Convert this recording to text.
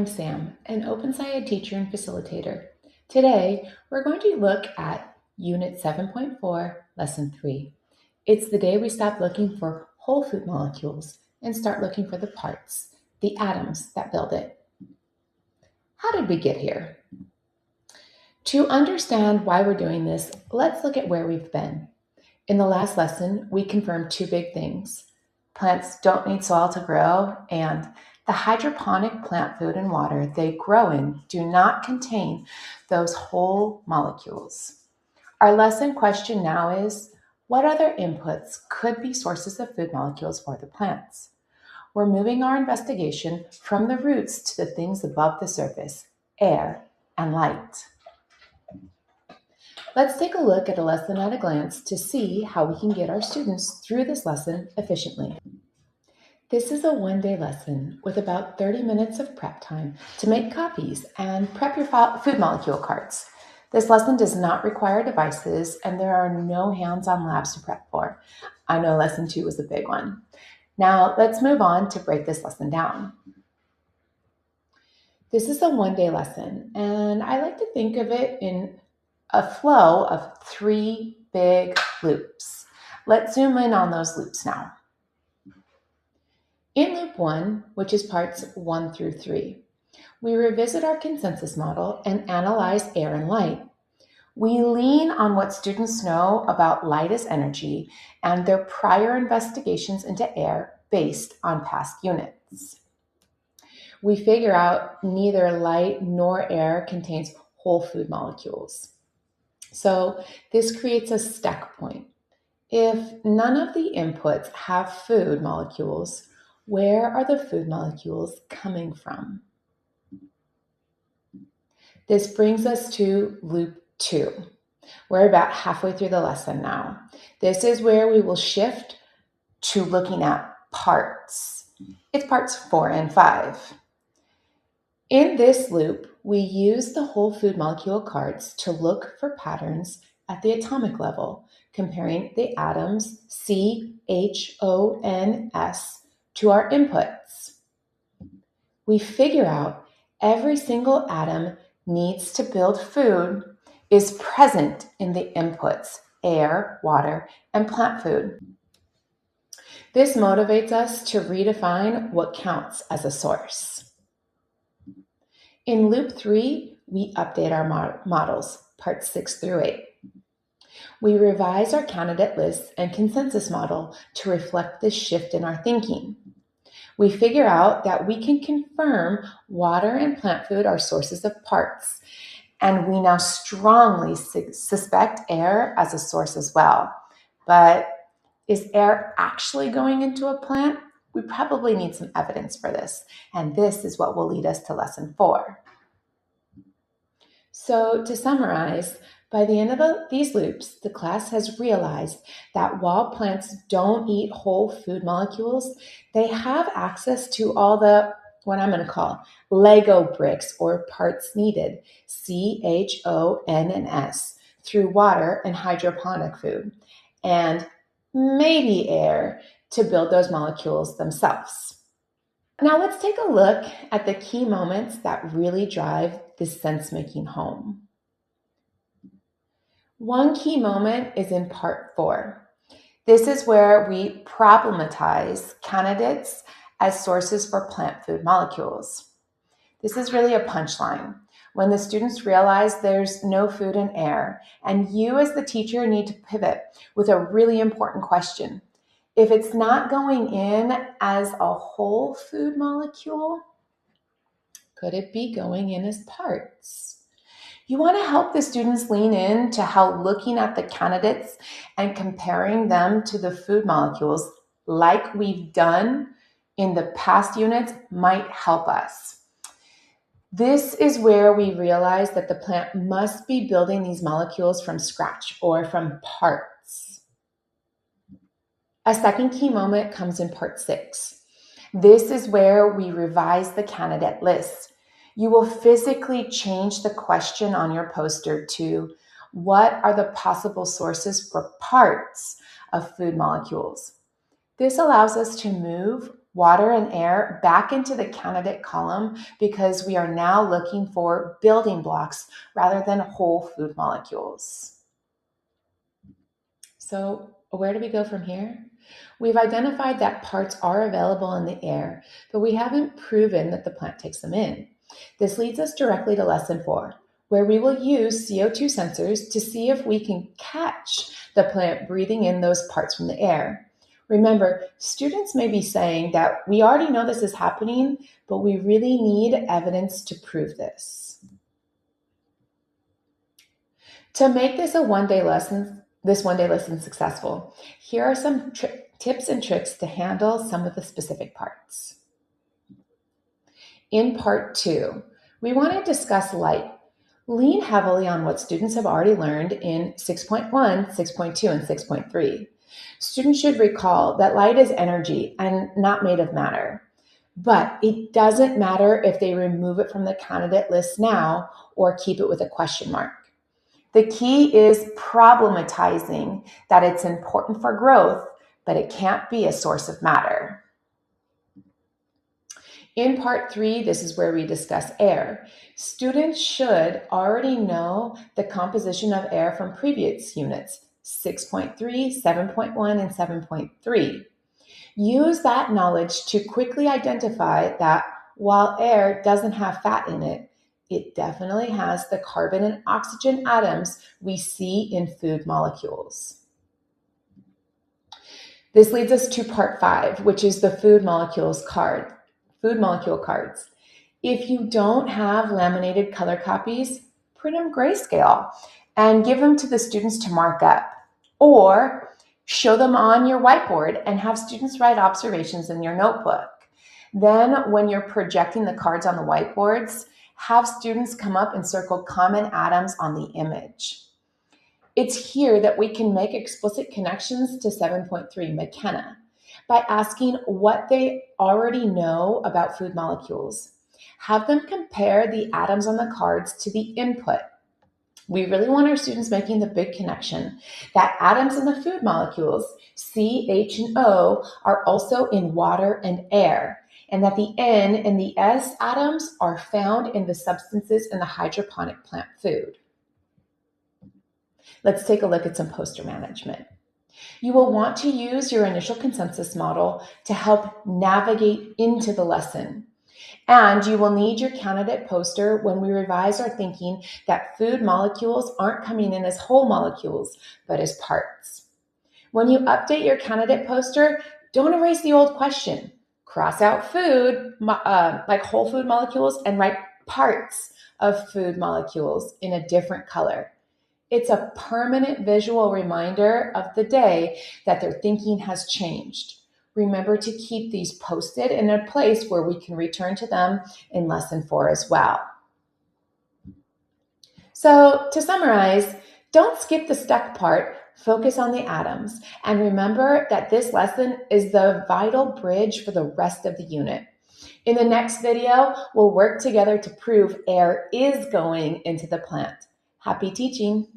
I'm Sam, an OpenSciEd teacher and facilitator. Today, we're going to look at Unit 7.4, Lesson 3. It's the day we stop looking for whole food molecules and start looking for the parts, the atoms that build it. How did we get here? To understand why we're doing this, let's look at where we've been. In the last lesson, we confirmed two big things. Plants don't need soil to grow, and the hydroponic plant food and water they grow in do not contain those whole molecules. Our lesson question now is, what other inputs could be sources of food molecules for the plants? We're moving our investigation from the roots to the things above the surface, air and light. Let's take a look at a lesson at a glance to see how we can get our students through this lesson efficiently. This is a one-day lesson with about 30 minutes of prep time to make copies and prep your food molecule cards. This lesson does not require devices and there are no hands-on labs to prep for. I know lesson 2 was a big one. Now let's move on to break this lesson down. This is a one-day lesson and I like to think of it in a flow of 3 big loops. Let's zoom in on those loops now. In loop 1, which is parts 1 through 3, we revisit our consensus model and analyze air and light. We lean on what students know about light as energy and their prior investigations into air based on past units. We figure out neither light nor air contains whole food molecules. So this creates a stuck point. If none of the inputs have food molecules, where are the food molecules coming from? This brings us to loop 2. We're about halfway through the lesson now. This is where we will shift to looking at parts. It's parts 4 and 5. In this loop, we use the whole food molecule cards to look for patterns at the atomic level, comparing the atoms C, H, O, N, S to our inputs. We figure out every single atom needs to build food is present in the inputs, air, water, and plant food. This motivates us to redefine what counts as a source. In loop 3, we update our models, parts 6 through 8. We revise our candidate lists and consensus model to reflect this shift in our thinking. We figure out that we can confirm water and plant food are sources of parts, and we now strongly suspect air as a source as well. But is air actually going into a plant? We probably need some evidence for this, and this is what will lead us to lesson 4. So to summarize, by the end of these loops, the class has realized that while plants don't eat whole food molecules, they have access to all the, what I'm going to call, Lego bricks or parts needed, C, H, O, N, and S, through water and hydroponic food, and maybe air to build those molecules themselves. Now let's take a look at the key moments that really drive this sense-making home. One key moment is in part 4. This is where we problematize candidates as sources for plant food molecules. This is really a punchline. When the students realize there's no food in air, and you as the teacher need to pivot with a really important question. If it's not going in as a whole food molecule, could it be going in as parts? You want to help the students lean in to how looking at the candidates and comparing them to the food molecules like we've done in the past units might help us. This is where we realize that the plant must be building these molecules from scratch or from parts. A second key moment comes in part 6. This is where we revise the candidate list. You will physically change the question on your poster to, what are the possible sources for parts of food molecules? This allows us to move water and air back into the candidate column because we are now looking for building blocks rather than whole food molecules. So where do we go from here? We've identified that parts are available in the air, but we haven't proven that the plant takes them in. This leads us directly to lesson 4, where we will use CO2 sensors to see if we can catch the plant breathing in those parts from the air. Remember, students may be saying that we already know this is happening, but we really need evidence to prove this. To make this one-day lesson successful, here are some tips and tricks to handle some of the specific parts. In part 2, we want to discuss light. Lean heavily on what students have already learned in 6.1, 6.2, and 6.3. Students should recall that light is energy and not made of matter. But it doesn't matter if they remove it from the candidate list now or keep it with a question mark. The key is problematizing that it's important for growth, but it can't be a source of matter. In part 3, this is where we discuss air. Students should already know the composition of air from previous units, 6.3, 7.1, and 7.3. Use that knowledge to quickly identify that while air doesn't have fat in it, it definitely has the carbon and oxygen atoms we see in food molecules. This leads us to part 5, which is the food molecule cards. If you don't have laminated color copies, print them grayscale and give them to the students to mark up, or show them on your whiteboard and have students write observations in your notebook. Then when you're projecting the cards on the whiteboards, have students come up and circle common atoms on the image. It's here that we can make explicit connections to 7.3 McKenna by asking what they already know about food molecules. Have them compare the atoms on the cards to the input. We really want our students making the big connection that atoms in the food molecules, C, H, and O, are also in water and air, and that the N and the S atoms are found in the substances in the hydroponic plant food. Let's take a look at some poster management. You will want to use your initial consensus model to help navigate into the lesson. And you will need your candidate poster when we revise our thinking that food molecules aren't coming in as whole molecules, but as parts. When you update your candidate poster, don't erase the old question. Cross out food, like whole food molecules, and write parts of food molecules in a different color. It's a permanent visual reminder of the day that their thinking has changed. Remember to keep these posted in a place where we can return to them in lesson 4 as well. So to summarize, don't skip the stuck part, focus on the atoms, and remember that this lesson is the vital bridge for the rest of the unit. In the next video, we'll work together to prove air is going into the plant. Happy teaching!